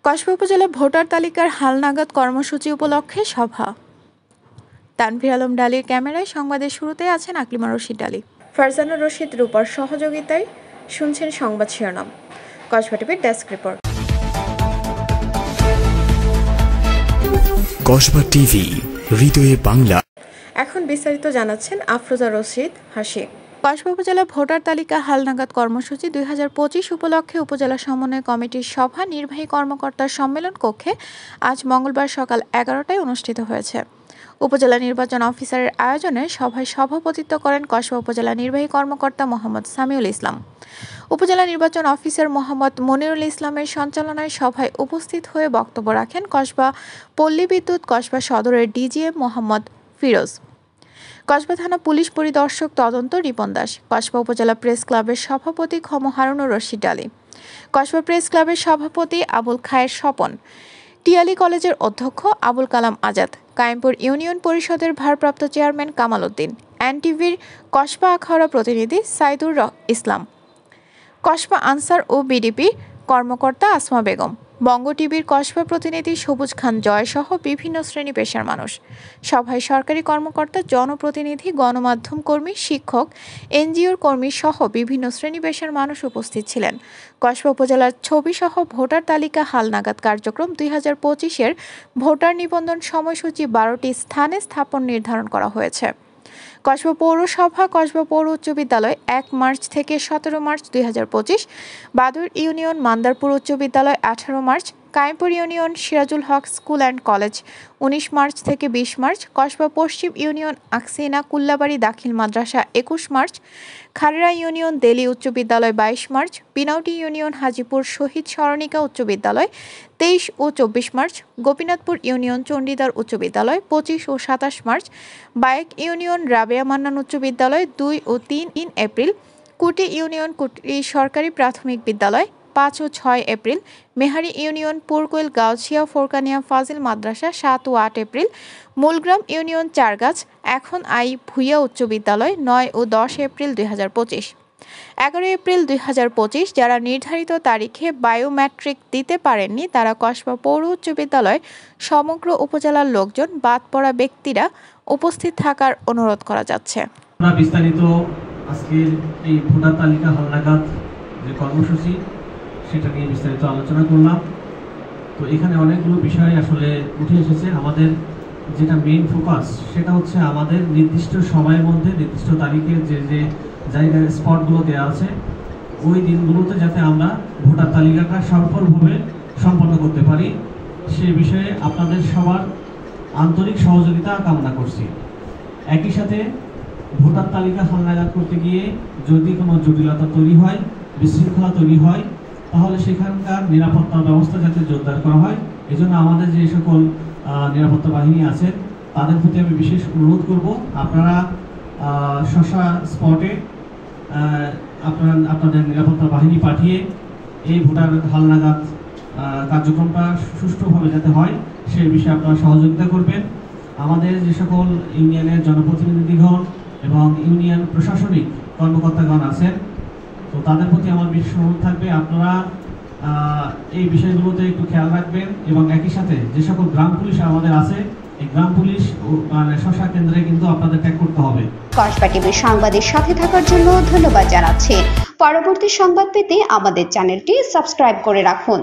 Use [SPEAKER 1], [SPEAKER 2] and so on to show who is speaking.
[SPEAKER 1] কসবা উপজেলা ভোটার তালিকার হালনাগাদ কর্মসূচি উপলক্ষে সভা। তানভীর আলম ডালির ক্যামেরায় সংবাদের শুরুতে আছেন আকলিমা রশিদ ডালি, ফারজানা রশিদ রূপার সহযোগিতায় শুনছেন সংবাদ শিরোনাম। কসবা টিভির ডেস্ক রিপোর্ট।
[SPEAKER 2] কসবা টিভি, হৃদয়ে বাংলা।
[SPEAKER 1] এখন বিস্তারিত জানাচ্ছেন আফরোজা রশিদ হাসি। কসবা উপজেলা ভোটার তালিকা হালনাগাদ কর্মসূচি 2025 উপলক্ষে উপজেলা সমন্বয় কমিটির সভা নির্বাহী কর্মকর্তার সম্মেলন কক্ষে আজ মঙ্গলবার সকাল 11টায় অনুষ্ঠিত হয়েছে। উপজেলা নির্বাচন অফিসারের আয়োজনে সভায় সভাপতিত্ব করেন কসবা উপজেলা নির্বাহী কর্মকর্তা মোহাম্মদ সামিউল ইসলাম। উপজেলা নির্বাচন অফিসার মোহাম্মদ মনিরুল ইসলামের সঞ্চালনায় সভায় উপস্থিত হয়ে বক্তব্য রাখেন কসবা পল্লী বিদ্যুৎ কসবা সদরের ডিজিএম মোহাম্মদ ফিরোজ, কসবা থানা পুলিশ পরিদর্শক তদন্ত রিপন দাস, কসবা উপজেলা প্রেস ক্লাবের সভাপতি খম হারুনুর রশিদ আলী, কসবা প্রেস ক্লাবের সভাপতি আবুল খায়ের স্বপন, টিআলি কলেজের অধ্যক্ষ আবুল কালাম আজাদ, কায়েমপুর ইউনিয়ন পরিষদের ভারপ্রাপ্ত চেয়ারম্যান কামাল উদ্দিন, এনটিভির কসবা আখাউড়া প্রতিনিধি সাইদুর ইসলাম, কসবা আনসার ও বিডিপি কর্মকর্তা আসমা বেগম, বঙ্গ টিভির কসবা প্রতিনিধি সবুজ খান জয় সহ বিভিন্ন শ্রেণী পেশার মানুষ। সভায় সরকারি কর্মকর্তা, জনপ্রতিনিধি, গণমাধ্যম কর্মী, শিক্ষক, এনজিওর কর্মী সহ বিভিন্ন শ্রেণী পেশার মানুষ উপস্থিত ছিলেন। কসবা উপজেলার ছবি সহ ভোটার তালিকা হালনাগাদ কার্যক্রম 2025-এর ভোটার নিবন্ধন সময়সূচি 12টি স্থানে স্থাপন নির্ধারণ করা হয়েছে। কসবা পৌরসভা, কসবা পৌর উচ্চ বিদ্যালয় 1 মার্চ থেকে 17 মার্চ 2025, বাদুর ইউনিয়ন মান্দারপুর উচ্চ বিদ্যালয় 18 March, Kayempur union Sirajul Haque school and college 19 March থেকে 20 মার্চ, কসবা পশ্চিম ইউনিয়ন আকসিনা কুল্লাবাড়ি দাখিল মাদ্রাসা 21 মার্চ, খারেরা ইউনিয়ন দেলি উচ্চ বিদ্যালয় 22 মার্চ, বিনাউটি ইউনিয়ন হাজিপুর শহীদ সরণিকা উচ্চ বিদ্যালয় 23 ও 24 মার্চ, গোপীনাথপুর ইউনিয়ন চণ্ডীদার উচ্চ বিদ্যালয় 25 ও 27 মার্চ, বায়েক ইউনিয়ন রাবেয়া মান্নান উচ্চ বিদ্যালয় 2 ও 3 এপ্রিল, কুটি ইউনিয়ন কুটি সরকারি প্রাথমিক বিদ্যালয় 5 ও 6 এপ্রিল, মেহারি ইউনিয়ন পুরকোয়েল গাউছিয়া ফোরকানিয়া ফাজিল মাদ্রাসা 7 ও 8 এপ্রিল, মূলগ্রাম ইউনিয়ন চারগাছ এখন ভুইয়া উচ্চ বিদ্যালয় 9 ও 10 এপ্রিল 2025। 11 এপ্রিল 2025 যারা নির্ধারিত তারিখে বায়োমেট্রিক দিতে পারেননি তারা কসবা পৌর উচ্চ বিদ্যালয় সমগ্র উপজেলার লোকজন বাদ পড়া ব্যক্তিরা উপস্থিত থাকার অনুরোধ করা যাচ্ছে।
[SPEAKER 3] বিস্তারিত আজকের এই ভোটার তালিকা হালনাগাদ যে কর্মসূচি সেটা নিয়ে বিস্তারিত আলোচনা করলাম। তো এখানে অনেকগুলো বিষয় আসলে উঠে এসেছে। আমাদের যেটা মেইন ফোকাস সেটা হচ্ছে আমাদের নির্দিষ্ট সময়ের মধ্যে নির্দিষ্ট তারিখে যে যে জায়গায় স্পটগুলো দেওয়া আছে ওই দিনগুলোতে যাতে আমরা ভোটার তালিকাটা সফলভাবে সম্পন্ন করতে পারি সে বিষয়ে আপনাদের সবার আন্তরিক সহযোগিতা কামনা করছি। একই সাথে ভোটার তালিকা হালনাগাদ করতে গিয়ে যদি কোনো জটিলতা তৈরি হয়, বিশৃঙ্খলা তৈরি হয়, তাহলে সেখানকার নিরাপত্তা ব্যবস্থা যাতে জোরদার করা হয় এজন্য আমাদের যে সকল নিরাপত্তা বাহিনী আছে তাদের প্রতি আমি বিশেষ অনুরোধ করব, আপনারা শশা স্পটে আপনাদের নিরাপত্তা বাহিনী পাঠিয়ে এই ভোটার হালনাগাদ কার্যক্রমটা সুষ্ঠুভাবে যাতে হয় সেই বিষয়ে আপনারা সহযোগিতা করবেন। আমাদের যে সকল ইউনিয়নের জনপ্রতিনিধিগণ এবং ইউনিয়ন প্রশাসনিক কর্মকর্তাগণ আছেন তো তাদের প্রতি আমার বিশেষ অনুরোধ থাকবে আপনারা এই বিষয়গুলোতে একটু খেয়াল রাখবেন এবং একই সাথে যে সকল গ্রাম পুলিশ আমাদের আছে এই গ্রাম পুলিশ শশা কেন্দ্রে কিন্তু আপনাদের ট্যাগ করতে হবে।
[SPEAKER 4] কসবা টিভির সংবাদের সাথে থাকার জন্য ধন্যবাদ জানাচ্ছি। পরবর্তী সংবাদ পেতে আমাদের চ্যানেলটি সাবস্ক্রাইব করে রাখুন।